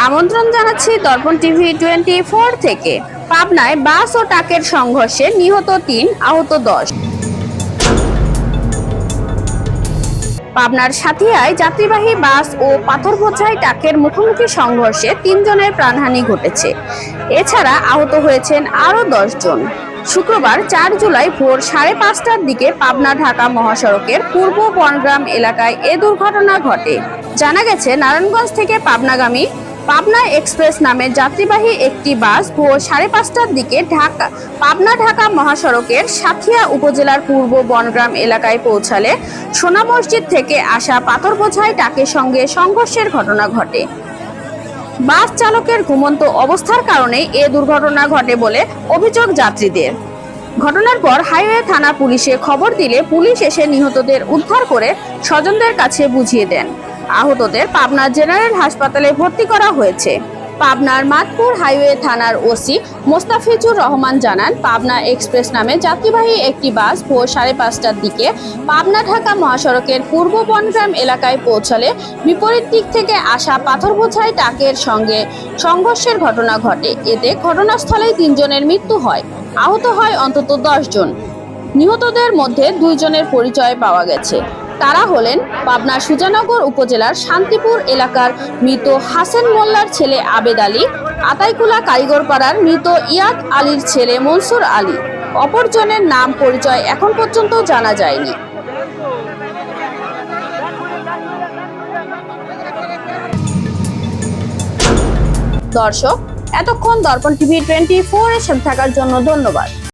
আমন্ত্রণ জানাচ্ছি দর্পণ টিভি 24 থেকে। পাবনায় বাস ও ট্রাকের সংঘর্ষে নিহত 3, আহত 10। পাবনার সাথিয়ায় যাত্রীবাহী বাস ও পাথর বোঝাই ট্রাকের মুখোমুখি সংঘর্ষে 3 জনের প্রাণহানি ঘটেছে। এছাড়া আহত হয়েছেন আরও 10 জন। শুক্রবার 4 জুলাই ভোর 5:30টার দিকে পাবনা ঢাকা মহাসড়কের পূর্ব বনগ্রাম এলাকায় এ দুর্ঘটনা ঘটে। জানা গেছে, নারায়ণগঞ্জ থেকে পাবনাগামী পাবনা এক্সপ্রেস নামের যাত্রীবাহী একটি বাস ভোর 5:30টার দিকে পাবনা ঢাকা মহাসড়কের সাথিয়া উপজেলার পূর্ব বনগ্রাম এলাকায় পৌঁছালে সোনা মসজিদ থেকে আসা পাথর বোঝাই ট্রাকের সঙ্গে সংঘর্ষের ঘটনা ঘটে। বাস চালকের ঘুমন্ত অবস্থার কারণে এ দুর্ঘটনা ঘটে বলে অভিযোগ যাত্রীদের। ঘটনার পর হাইওয়ে থানা পুলিশে খবর দিলে পুলিশ এসে নিহতদের উদ্ধার করে স্বজনদের কাছে বুঝিয়ে দেন। আহতদের পাবনা জেনারেল হাসপাতালে ভর্তি করা হয়েছে। পাবনার মাদপুর হাইওয়ে থানার ওসি মোস্তাফিজুর রহমান জানান, পাবনা এক্সপ্রেস নামে যাত্রীবাহী একটি বাস ভোর 5:30টার দিকে পাবনা ঢাকা মহাসড়কের পূর্ব বনগ্রাম এলাকায় পৌঁছালে বিপরীত দিক থেকে আসা পাথর বোঝাই ট্রাকের সঙ্গে সংঘর্ষের ঘটনা ঘটে। এতে ঘটনাস্থলেই 3 জনের মৃত্যু হয়, আহত হয় অন্তত 10 জন। নিহতদের মধ্যে 2 জনের পরিচয় পাওয়া গেছে। তারা হলেন পাবনা সুজানগর উপজেলার শান্তিপুর এলাকার মৃত হাসেন মোল্লার ছেলে আবেদ আলী, আতাইকুলা কারিগরপাড়ার মৃত ইয়াদ আলীর ছেলে মনসুর আলী। অপরজনের নাম পরিচয় এখন পর্যন্ত জানা যায়নি। দর্শক, এতক্ষণ দর্পণ টিভি 24 এর সাথে থাকার জন্য ধন্যবাদ।